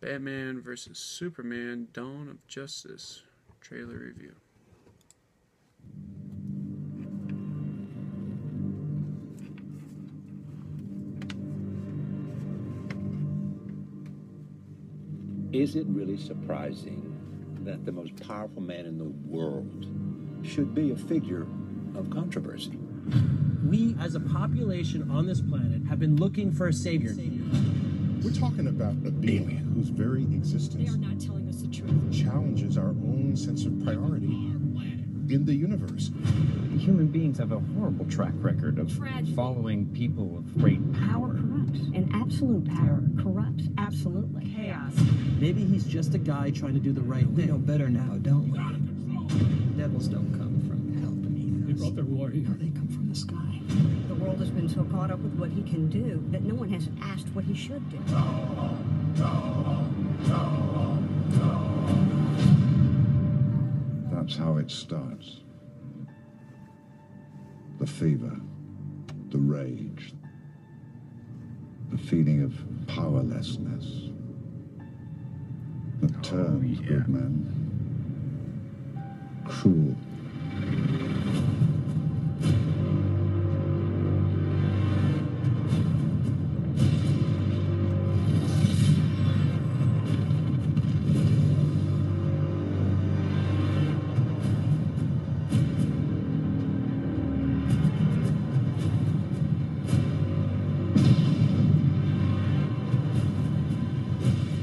Batman vs. Superman Dawn of Justice trailer review. Is it really surprising that the most powerful man in the world should be a figure of controversy? We, as a population on this planet, have been looking for a savior. We're talking about a being whose very existence They are not telling us the truth. challenges our own sense of priority in the universe. Human beings have a horrible track record of Tragedy. following people of great Power corrupts, and absolute power corrupts absolutely. Chaos. Maybe he's just a guy trying to do the right We know thing. better now, don't we? Devils don't come from hell beneath They us. brought their war here. No, they come from the sky. The world has been so caught up with what he can do that no one has asked what he should do. That's how it starts. The fever, the rage, the feeling of powerlessness. That turns good men cruel.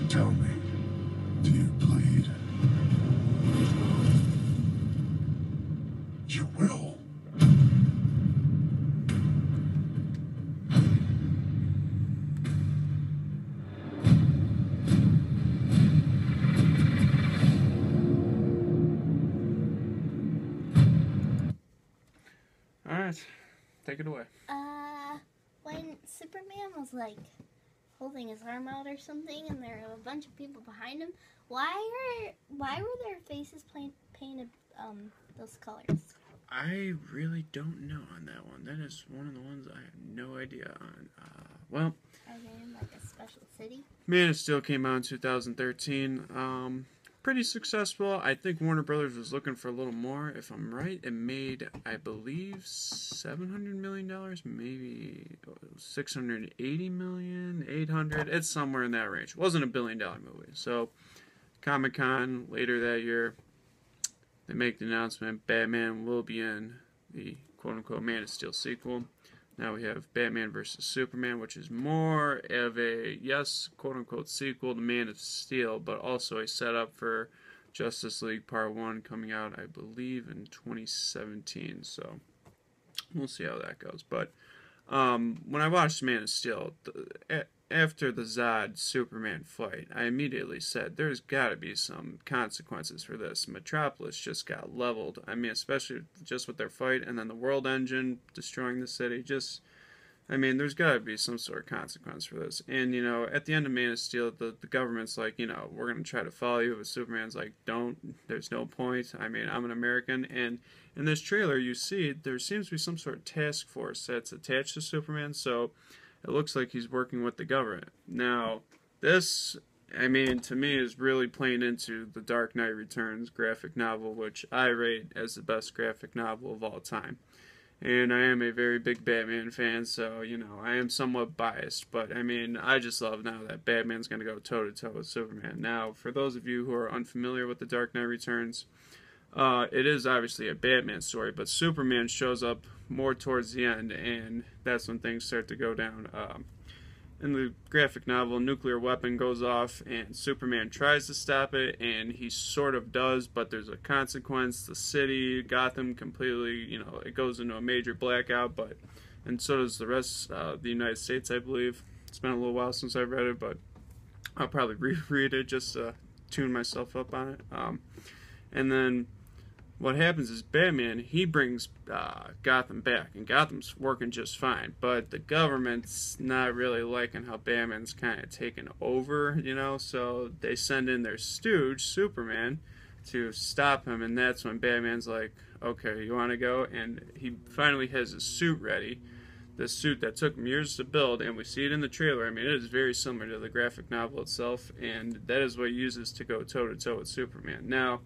Tell me, do you bleed? You will. Alright, take it away. When Superman was like holding his arm out or something, and there were a bunch of people behind him, why were their faces painted those colors? I really don't know on that one. That is one of the ones I have no idea on. Well, Are they in like a special city? Man of Steel came out in 2013. Pretty successful. I think Warner Brothers was looking for a little more. If I'm right, it made, I believe, $700 million, maybe $680 million, $800. It's somewhere in that range. It wasn't a billion-dollar movie. So, Comic-Con later that year, they make the announcement Batman will be in the quote-unquote Man of Steel sequel. Now we have Batman vs. Superman, which is more of a, yes, quote-unquote sequel to Man of Steel, but also a setup for Justice League Part 1 coming out, I believe, in 2017. So we'll see how that goes. But when I watched Man of Steel, after the Zod Superman fight, I immediately said, there's got to be some consequences for this. Metropolis just got leveled. I mean, especially just with their fight, and then the World Engine destroying the city. I mean, there's got to be some sort of consequence for this. And, you know, at the end of Man of Steel, the government's like, you know, we're going to try to follow you. But Superman's like, don't. There's no point. I mean, I'm an American. And in this trailer, you see there seems to be some sort of task force that's attached to Superman. So it looks like he's working with the government. Now, this, I mean, to me is really playing into the Dark Knight Returns graphic novel, which I rate as the best graphic novel of all time. And I am a very big Batman fan, so, you know, I am somewhat biased. But, I mean, I just love now that Batman's going to go toe-to-toe with Superman. Now, for those of you who are unfamiliar with the Dark Knight Returns, it is obviously a Batman story, but Superman shows up more towards the end, and that's when things start to go down. In the graphic novel, a nuclear weapon goes off, and Superman tries to stop it, and he sort of does, but there's a consequence. The city, Gotham, completely, you know, it goes into a major blackout, and so does the rest of the United States, I believe. It's been a little while since I've read it, but I'll probably reread it just to tune myself up on it. And then what happens is Batman, he brings Gotham back, and Gotham's working just fine, but the government's not really liking how Batman's kind of taken over, you know, so they send in their stooge, Superman, to stop him, and that's when Batman's like, okay, you want to go? And he finally has his suit ready. this suit that took him years to build, and we see it in the trailer. I mean, it is very similar to the graphic novel itself, and that is what he uses to go toe-to-toe with Superman. Now,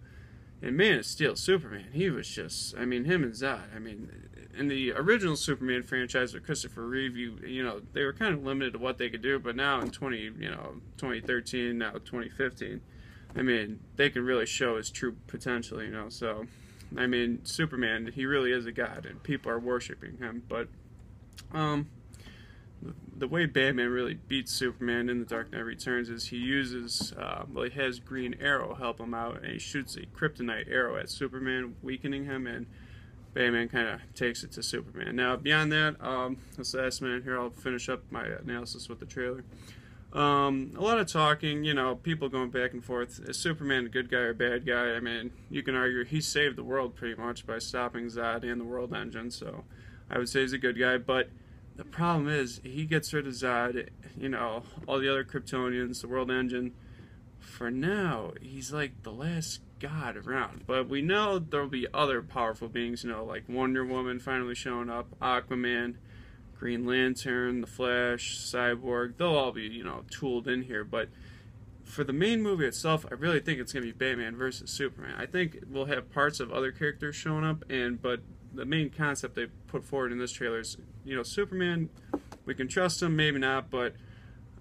in Man of Steel, Superman, he was just, I mean, him and Zod, I mean, in the original Superman franchise with Christopher Reeve, you know, they were kind of limited to what they could do, but now in 2013, now 2015, I mean, they can really show his true potential, you know, so, I mean, Superman, he really is a god, and people are worshiping him, but the way Batman really beats Superman in The Dark Knight Returns is he uses, well, he has Green Arrow help him out, and he shoots a kryptonite arrow at Superman, weakening him, and Batman kind of takes it to Superman. Now, beyond that, this last minute here, I'll finish up my analysis with the trailer. A lot of talking, you know, people going back and forth. Is Superman a good guy or a bad guy? I mean, you can argue he saved the world pretty much by stopping Zod and the World Engine, so I would say he's a good guy, but the problem is he gets rid of Zod, you know, all the other Kryptonians, the World Engine. For now, he's like the last god around, but we know there'll be other powerful beings, you know, like Wonder Woman finally showing up, Aquaman, Green Lantern, The Flash, Cyborg. They'll all be, you know, tooled in here, but for the main movie itself, I really think it's going to be Batman versus Superman. I think we'll have parts of other characters showing up, but the main concept they put forward in this trailer is, you know, Superman, we can trust him, maybe not, but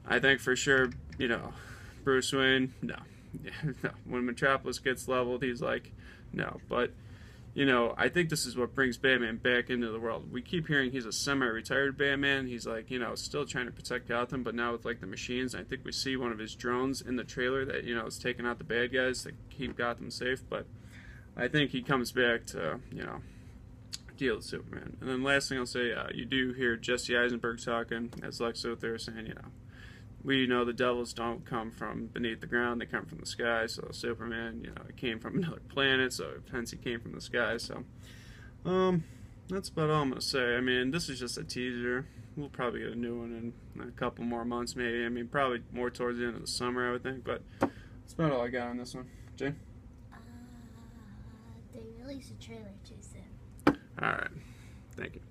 I think for sure, you know, Bruce Wayne, no. No. When Metropolis gets leveled, he's like, no. But, you know, I think this is what brings Batman back into the world. We keep hearing he's a semi-retired Batman. He's like, you know, still trying to protect Gotham, but now with like the machines. I think we see one of his drones in the trailer that, you know, is taking out the bad guys to keep Gotham safe. But I think he comes back to, you know, deal with Superman. And then last thing I'll say, you do hear Jesse Eisenberg talking as Lex Luthor saying, you know, we know the devils don't come from beneath the ground, they come from the sky, so Superman, you know, he came from another planet, so hence he came from the sky, so, that's about all I'm going to say. I mean, this is just a teaser. We'll probably get a new one in a couple more months, maybe. I mean, probably more towards the end of the summer, I would think, but that's about all I got on this one. Jay? They released a trailer too soon. Alright. Thank you.